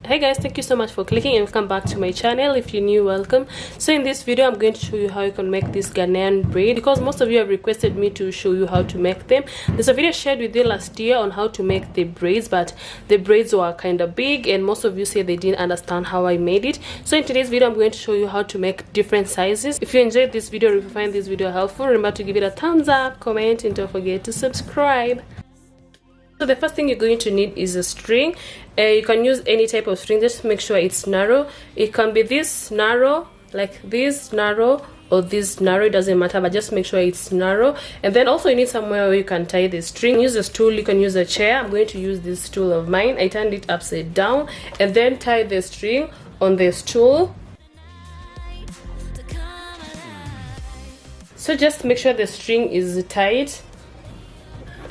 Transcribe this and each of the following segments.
Hi guys, thank you so much for clicking and welcome back to my channel. If you're new, welcome. So in this video I'm going to show you how you can make this Ghanaian braid, because most of you have requested me to show you how to make them. There's a video shared with you last year on how to make the braids, but the braids were kind of big and most of you say they didn't understand how I made it. So in today's video I'm going to show you how to make different sizes. If you enjoyed this video, or if you find this video helpful, remember to give it a thumbs up, comment, and don't forget to subscribe. So the first thing you're going to need is a string. You can use any type of string, just make sure it's narrow. It can be this narrow, like this narrow, or this narrow, it doesn't matter, but just make sure it's narrow. And then also you need somewhere where you can tie the string. Use a stool, you can use a chair. I'm going to use this stool of mine. I turned it upside down and then tie the string on the stool. So just make sure the string is tight.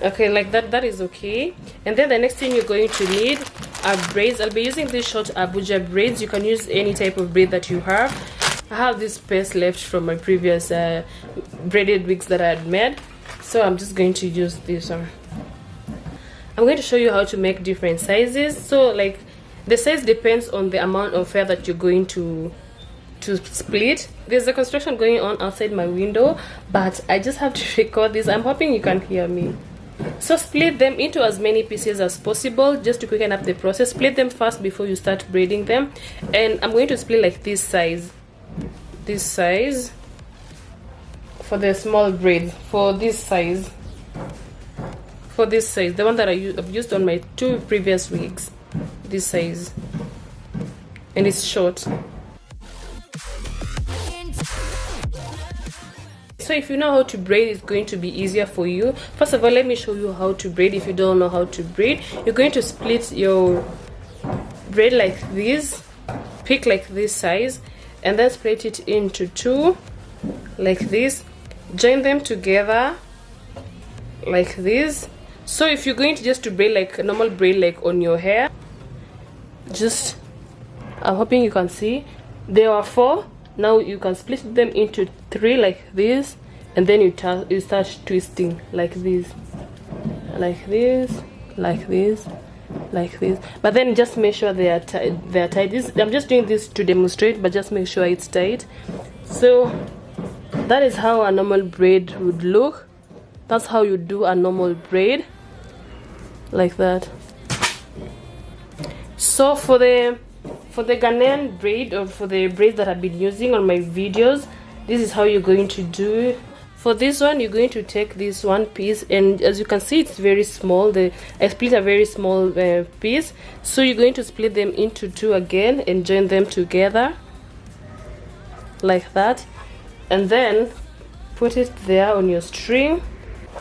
Okay, like that is okay. And then the next thing you're going to need are braids. I'll be using these short Abuja braids. You can use any type of braid that you have. I have this piece left from my previous braided wigs that I had made, so I'm just going to use this one. I'm going to show you how to make different sizes. So like the size depends on the amount of hair that you're going to split. There's a construction going on outside my window, but I just have to record this. I'm hoping you can hear me. So split them into as many pieces as possible just to quicken up the process. Split them fast before you start braiding them. And I'm going to split like this size for the small braid, for this size, the one that I've used on my two previous wigs, this size, and it's short. So if you know how to braid, it's going to be easier for you. First of all, let me show you how to braid. If you don't know how to braid, you're going to split your braid like this, pick like this size, and then split it into two like this, join them together like this. So if you're going to just to braid like a normal braid like on your hair, just, I'm hoping you can see, there are 4. Now you can split them into 3 like this, and then you start twisting like this, like this, like this, like this. But then just make sure they are tight. I'm just doing this to demonstrate, but just make sure it's tight. So that is how a normal braid would look. That's how you do a normal braid, like that. So for the Ghanaian braid, or for the braids that I've been using on my videos, this is how you're going to do it. For this one, you're going to take this one piece, and as you can see, it's very small. I split a very small piece, so you're going to split them into 2 again and join them together like that, and then put it there on your string.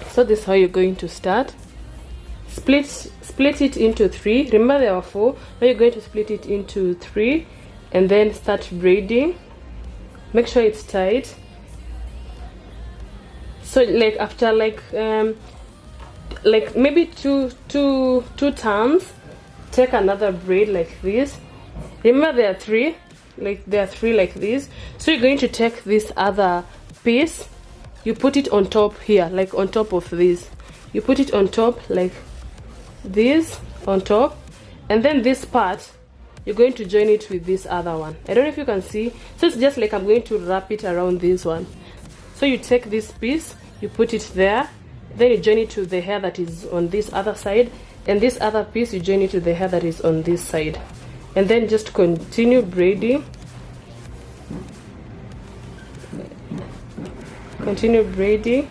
So this is how you're going to start. Split it into 3. Remember there were 4. Now you're going to split it into 3 and then start braiding. Make sure it's tight. So like after like maybe two turns, take another braid like this. Remember there are 3, like this. So you're going to take this other piece, you put it on top here, like on top of this. You put it on top like this, on top, and then this part you're going to join it with this other one. I don't know if you can see. So it's just like I'm going to wrap it around this one. So you take this piece, you put it there, then you join it to the hair that is on this other side, and this other piece you join it to the hair that is on this side, and then just continue braiding. Continue braiding.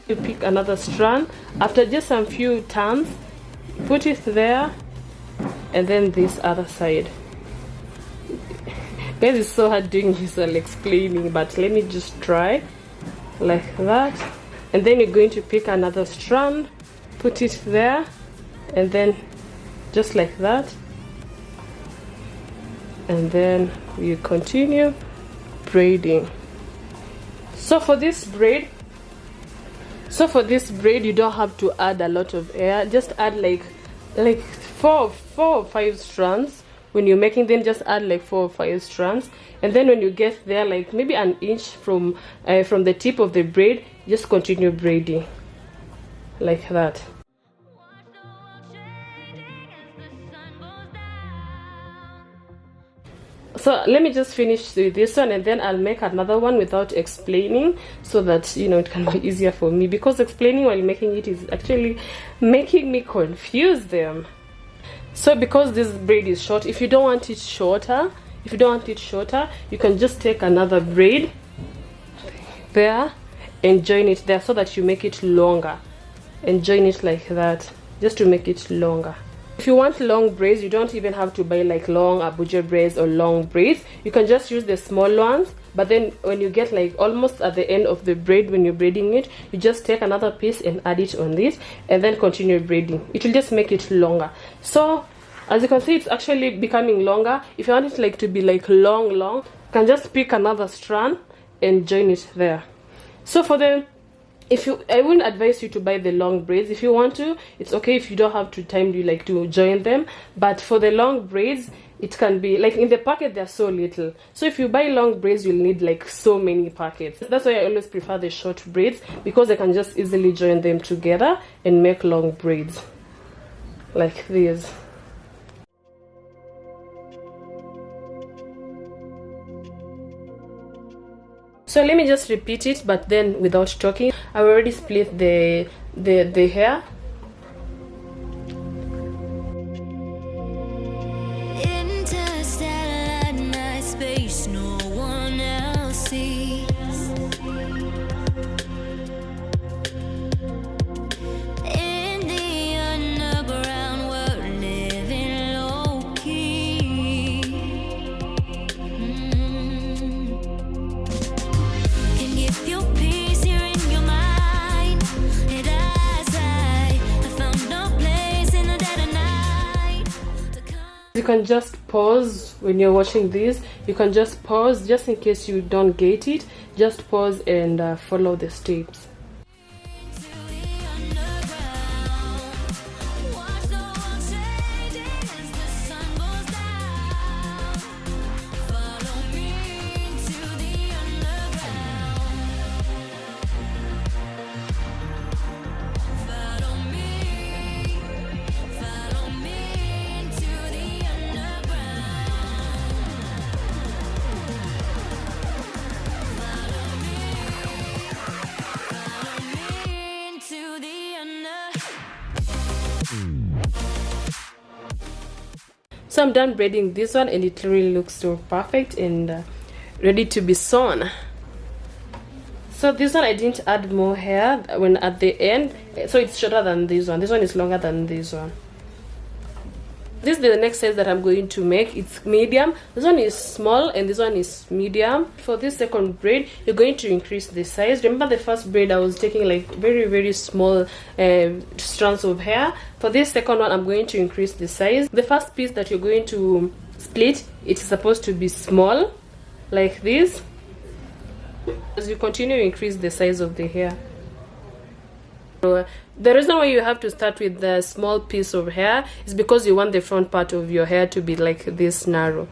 You pick another strand. After just some few turns, put it there, and then this other side. Guys, it's so hard doing this while explaining, but let me just try like that. And then you're going to pick another strand, put it there, and then just like that, and then you continue braiding. So for this braid, you don't have to add a lot of hair. Just add like 4 or 5 strands. When you're making them, just add like 4 or 5 strands, and then when you get there, like maybe an inch from the tip of the braid, just continue braiding like that. So let me just finish with this one, and then I'll make another one without explaining, so that you know it can be easier for me, because explaining while making it is actually making me confuse them. So because this braid is short, if you don't want it shorter, you can just take another braid there and join it there, so that you make it longer, and join it like that, just to make it longer. If you want long braids, you don't even have to buy like long abuja braids or long braids. You can just use the small ones, but then when you get like almost at the end of the braid, when you're braiding it, you just take another piece and add it on this, and then continue braiding. It will just make it longer. So as you can see, it's actually becoming longer. If you want it like to be like long, you can just pick another strand and join it there. So for the I wouldn't advise you to buy the long braids. If you want to, it's okay. If you don't have time, you like to join them. But for the long braids, it can be like in the packet they're so little. So if you buy long braids, you'll need like so many packets. That's why I always prefer the short braids, because I can just easily join them together and make long braids like this. So let me just repeat it, but then without talking. I already split the hair. Interstellar night space, no one else sees. In the underground, we're living low key. Can give you peace here in your mind. And I found no place in the dead of night. You can just pause when you're watching this. You can just pause, just in case you don't get it. Just pause and follow the steps. So I'm done braiding this one, and it really looks so perfect and ready to be sewn. So this one I didn't add more hair when at the end, so it's shorter than this one. This one is longer than this one. This is the next size that I'm going to make. It's medium. This one is small and this one is medium. For this second braid, you're going to increase the size. Remember the first braid I was taking like very small strands of hair. For this second one, I'm going to increase the size. The first piece that you're going to split, it's supposed to be small like this. As you continue to increase the size of the hair. The reason why you have to start with the small piece of hair is because you want the front part of your hair to be like this narrow,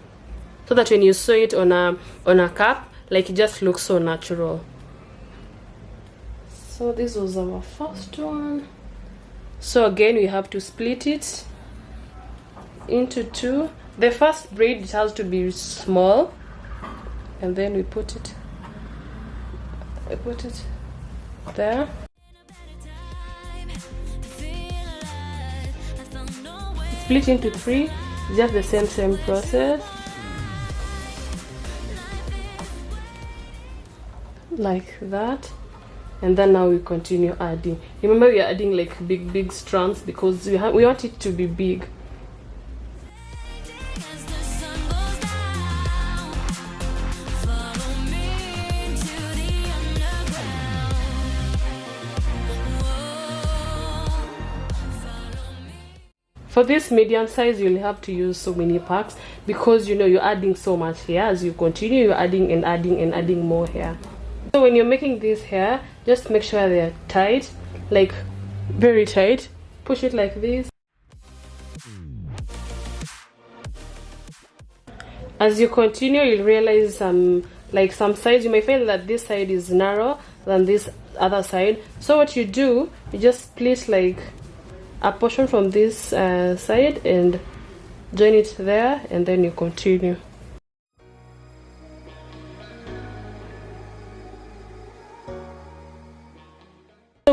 so that when you sew it on a cap, like it just looks so natural. So this was our first one. So again, we have to split it into two. The first braid, it has to be small, and then we put it there. Split into three, just the same process, like that. And then now we continue adding. Remember, we are adding like big strands because we want it to be big. For this medium size, you'll have to use so many packs because you know you're adding so much hair. As you continue, you're adding and adding more hair. So when you're making this hair, just make sure they're tight, like very tight. Push it like this. As you continue, you'll realize some sides. You may find that this side is narrow than this other side. So what you do, you just split like a portion from this side and join it there, and then you continue.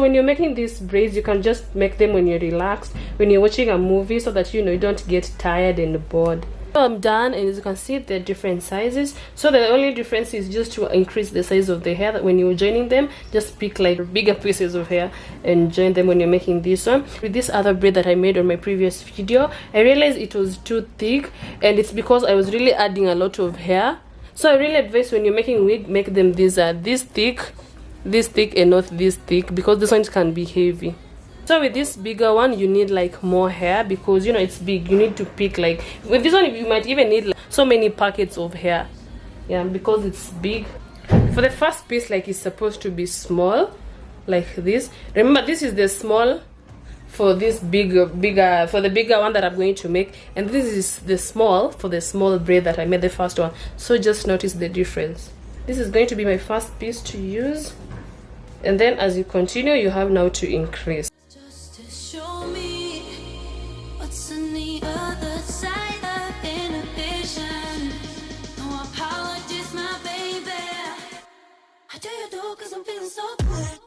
when you're making these braids, you can just make them when you're relaxed, when you're watching a movie, so that you don't get tired and bored. So I'm done, and as you can see, they're different sizes. So the only difference is just to increase the size of the hair. That when you're joining them, just pick like bigger pieces of hair and join them when you're making this one. With this other braid that I made on my previous video, I realized it was too thick, and it's because I was really adding a lot of hair. So I really advise when you're making wig, make them this thick and not this thick, because this one can be heavy. So with this bigger one, you need like more hair, because it's big. You need to pick, like with this one you might even need like so many packets of hair, yeah, because it's big. For the first piece, like, it's supposed to be small like this. Remember, this is the small for this for the bigger one that I'm going to make, and this is the small for the small braid that I made the first one. So just notice the difference. This is going to be my first piece to use, and then as you continue, you have now to increase. Just to show me what's on the other side of inhibition. No apologies, my baby. I do you do, cause I'm feeling so good.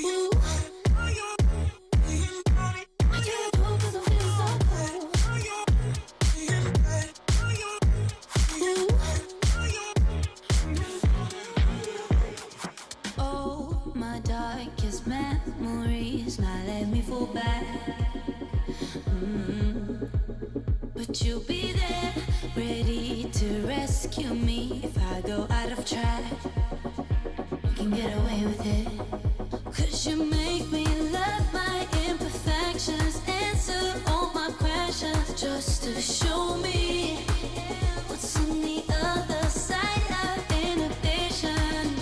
Ooh. I do you do, cause I'm feeling so good. Ooh. Oh, my darkest memories, now let me fall back. But you'll be there, ready to rescue me if I go out of track. You can get away with it, cause you make me love my imperfections, answer all my questions, just to show me what's on the other side of inhibition.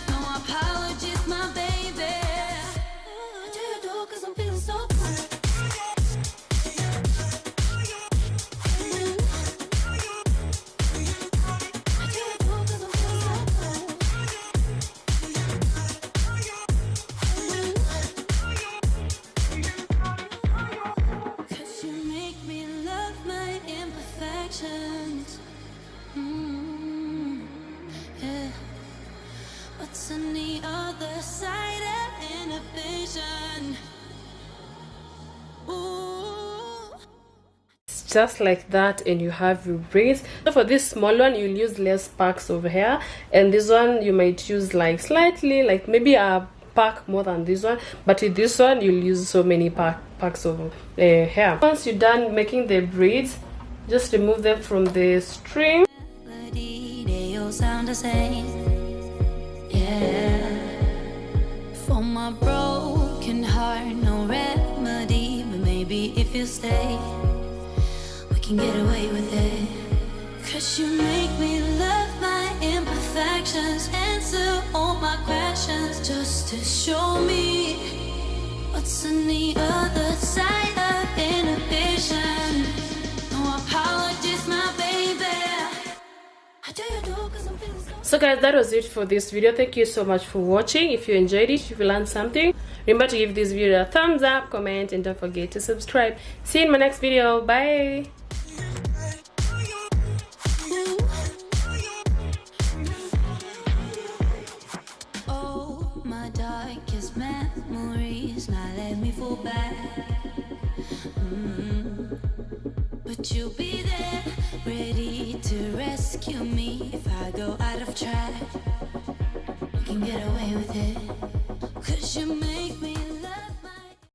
No apologies, my baby. I do you do, cause I'm feeling so good. Yeah. What's on the other side of inhibition? Ooh. Just like that, and you have your braids. So for this small one, you'll use less packs of hair, and this one you might use like slightly, like maybe a pack more than this one, but with this one you'll use so many packs of hair. Once you're done making the braids, just remove them from the string. They all sound the same. Yeah. For my broken heart, no remedy, but maybe if you stay, we can get away with it. Cause you make me love my imperfections, answer all my questions, just to show me what's on the other side of inhibition. No apologies, my baby. I do you do, cause I'm feeling so. So guys, that was it for this video. Thank you so much for watching. If you enjoyed it, if you learned something, remember to give this video a thumbs up, comment, and don't forget to subscribe. See you in my next video. Bye. Oh, my darkest memories, now let me fall back. But you'll be there, ready to rescue me if I go out of track. You can get away with it, cause you make me